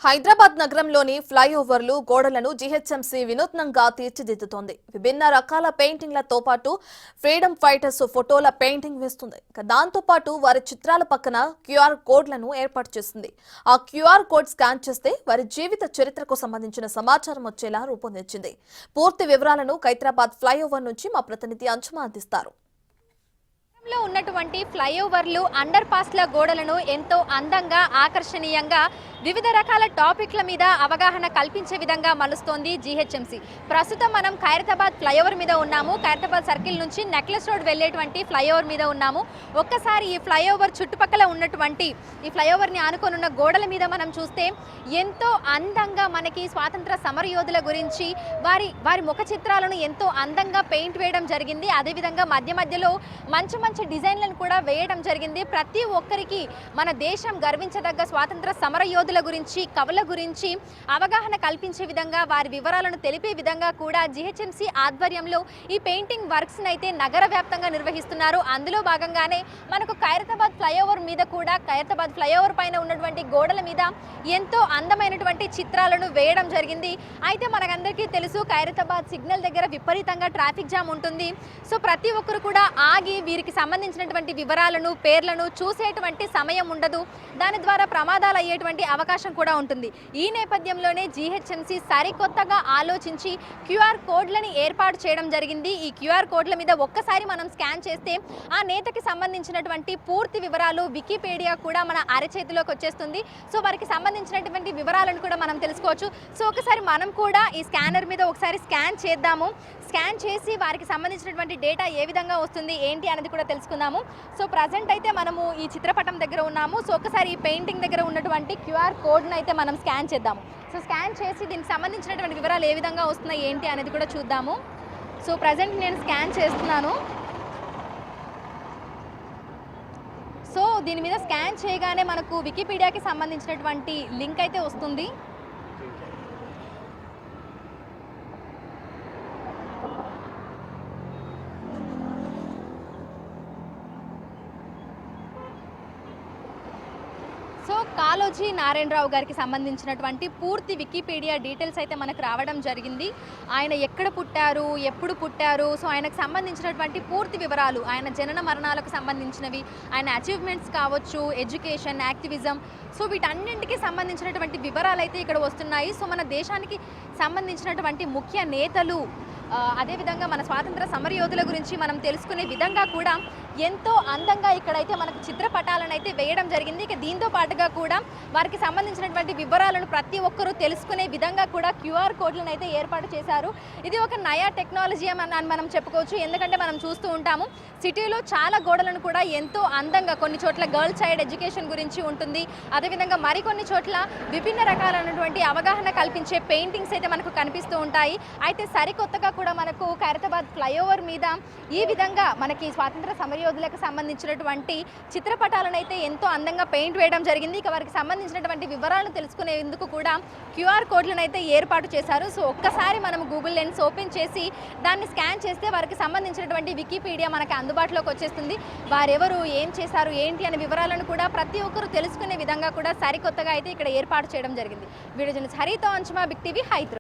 హైదరాబాద్ నగరంలోని ఫ్లైఓవర్లు గోడలను జీహెచ్ఎంసీ వినూత్నంగా తీర్చిదిద్దుతోంది. విభిన్న రకాల పెయింటింగ్లతో పాటు ఫ్రీడమ్ ఫైటర్స్ ఫోటోల పెయింటింగ్ వేస్తుంది. దాంతో పాటు వారి చిత్రాల పక్కన క్యూఆర్ కోడ్లను ఏర్పాటు చేసింది. ఆ క్యూఆర్ కోడ్ స్కాన్ చేస్తే వారి జీవిత చరిత్రకు సంబంధించిన సమాచారం వచ్చేలా రూపొందించింది. పూర్తి వివరాలను ఖైరతాబాద్ ఫ్లైఓవర్ నుంచి మా ప్రతినిధి అంచుమా అందిస్తారు. లో ఉన్నటువంటి ఫ్లైఓవర్లు అండర్ పాస్ల గోడలను ఎంతో అందంగా ఆకర్షణీయంగా వివిధ రకాల టాపిక్ల మీద అవగాహన కల్పించే విధంగా మలుస్తోంది జీహెచ్ఎంసీ. ప్రస్తుతం మనం ఖైరతాబాద్ ఫ్లైఓవర్ మీద ఉన్నాము. ఖైరతాబాద్ సర్కిల్ నుంచి నెక్లెస్ రోడ్ వెళ్ళేటువంటి ఫ్లైఓవర్ మీద ఉన్నాము. ఒక్కసారి ఈ ఫ్లైఓవర్ చుట్టుపక్కల ఉన్నటువంటి ఈ ఫ్లైఓవర్ని ఆనుకొనున్న గోడల మీద మనం చూస్తే ఎంతో అందంగా మనకి స్వాతంత్ర సమరయోధుల గురించి వారి ముఖ చిత్రాలను ఎంతో అందంగా పెయింట్ వేయడం జరిగింది. అదేవిధంగా మధ్య మధ్యలో మంచి డిజైన్లను కూడా వేయడం జరిగింది. ప్రతి ఒక్కరికి మన దేశం గర్వించదగ్గ స్వాతంత్ర సమరయోధుల గురించి, కవుల గురించి అవగాహన కల్పించే విధంగా వారి వివరాలను తెలిపే విధంగా కూడా జీహెచ్ఎంసీ ఆధ్వర్యంలో ఈ పెయింటింగ్ వర్క్స్ అయితే నగర వ్యాప్తంగా నిర్వహిస్తున్నారు. అందులో భాగంగానే మనకు ఖైరతాబాద్ ఫ్లైఓవర్ మీద కూడా ఖైరతాబాద్ ఫ్లైఓవర్ పైన ఉన్నటువంటి గోడల మీద ఎంతో అందమైనటువంటి చిత్రాలను వేయడం జరిగింది. అయితే మనకందరికీ తెలుసు, ఖైరతాబాద్ సిగ్నల్ దగ్గర విపరీతంగా ట్రాఫిక్ జామ్ ఉంటుంది. సో ప్రతి ఒక్కరు కూడా ఆగి వీరికి సంబంధించినటువంటి వివరాలను, పేర్లను చూసేటువంటి సమయం ఉండదు. దాని ద్వారా ప్రమాదాలు అయ్యేటువంటి అవకాశం కూడా ఉంటుంది. ఈ నేపథ్యంలోనే జీహెచ్ఎంసీ సరికొత్తగా ఆలోచించి క్యూఆర్ కోడ్లని ఏర్పాటు చేయడం జరిగింది. ఈ క్యూఆర్ కోడ్ల మీద ఒక్కసారి మనం స్కాన్ చేస్తే ఆ నేతకి సంబంధించినటువంటి పూర్తి వివరాలు, వికీపీడియా కూడా మన అరచేతిలోకి వచ్చేస్తుంది. సో వారికి సంబంధించినటువంటి వివరాలను కూడా మనం తెలుసుకోవచ్చు. సో ఒకసారి మనం కూడా ఈ స్కానర్ మీద ఒకసారి స్కాన్ చేద్దాము. స్కాన్ చేసి వారికి సంబంధించినటువంటి డేటా ఏ విధంగా వస్తుంది ఏంటి అనేది కూడా తెలుసుకుందాము. సో ప్రజెంట్ అయితే మనము ఈ చిత్రపటం దగ్గర ఉన్నాము. సో ఒకసారి ఈ పెయింటింగ్ దగ్గర ఉన్నటువంటి క్యూఆర్ కోడ్ను అయితే మనం స్కాన్ చేద్దాము. సో స్కాన్ చేసి దీనికి సంబంధించినటువంటి వివరాలు ఏ విధంగా వస్తున్నాయి ఏంటి అనేది కూడా చూద్దాము. సో ప్రజెంట్ నేను స్కాన్ చేస్తున్నాను. సో దీని మీద స్కాన్ చేయగానే మనకు వికీపీడియాకి సంబంధించినటువంటి లింక్ అయితే వస్తుంది. సో కాళోజీ నారాయణరావు గారికి సంబంధించినటువంటి పూర్తి వికీపీడియా డీటెయిల్స్ అయితే మనకు రావడం జరిగింది. ఆయన ఎక్కడ పుట్టారు, ఎప్పుడు పుట్టారు, సో ఆయనకు సంబంధించినటువంటి పూర్తి వివరాలు, ఆయన జనన మరణాలకు సంబంధించినవి, ఆయన అచీవ్మెంట్స్ కావచ్చు, ఎడ్యుకేషన్, యాక్టివిజం, సో వీటన్నింటికి సంబంధించినటువంటి వివరాలు అయితే ఇక్కడ వస్తున్నాయి. సో మన దేశానికి సంబంధించినటువంటి ముఖ్య నేతలు, అదేవిధంగా మన స్వాతంత్ర సమరయోధుల గురించి మనం తెలుసుకునే విధంగా కూడా ఎంతో అందంగా ఇక్కడైతే మనకు చిత్రపటాలను అయితే వేయడం జరిగింది. ఇక దీంతో పాటుగా కూడా వారికి సంబంధించినటువంటి వివరాలను ప్రతి ఒక్కరూ తెలుసుకునే విధంగా కూడా క్యూఆర్ కోడ్లను అయితే ఏర్పాటు చేశారు. ఇది ఒక నయా టెక్నాలజీ అని మనం చెప్పుకోవచ్చు. ఎందుకంటే మనం చూస్తూ ఉంటాము సిటీలో చాలా గోడలను కూడా ఎంతో అందంగా, కొన్ని చోట్ల గర్ల్ చైల్డ్ ఎడ్యుకేషన్ గురించి ఉంటుంది. అదేవిధంగా మరికొన్ని చోట్ల విభిన్న రకాలైనటువంటి అవగాహన కల్పించే పెయింటింగ్స్ అయితే మనకు కనిపిస్తూ ఉంటాయి. అయితే సరికొత్తగా కూడా మనకు ఖైరతాబాద్ ఫ్లైఓవర్ మీద ఈ విధంగా మనకి స్వాతంత్ర సమరయోధులకు సంబంధించినటువంటి చిత్రపటాలను అయితే ఎంతో అందంగా పెయింట్ వేయడం జరిగింది. ఇక వారికి సంబంధించినటువంటి వివరాలను తెలుసుకునేందుకు కూడా క్యూఆర్ కోడ్లను అయితే ఏర్పాటు చేశారు. సో ఒక్కసారి మనం గూగుల్ లెన్స్ ఓపెన్ చేసి దాన్ని స్కాన్ చేస్తే వారికి సంబంధించినటువంటి వికీపీడియా మనకి అందుబాటులోకి వచ్చేస్తుంది. వారెవరు, ఏం చేశారు, ఏంటి అనే వివరాలను కూడా ప్రతి ఒక్కరూ తెలుసుకునే విధంగా కూడా సరికొత్తగా అయితే ఇక్కడ ఏర్పాటు చేయడం జరిగింది. వీడియో జర్నలిస్ట్ హరితో అంచుమా, బిగ్ టీవీ, హైదరాబాద్.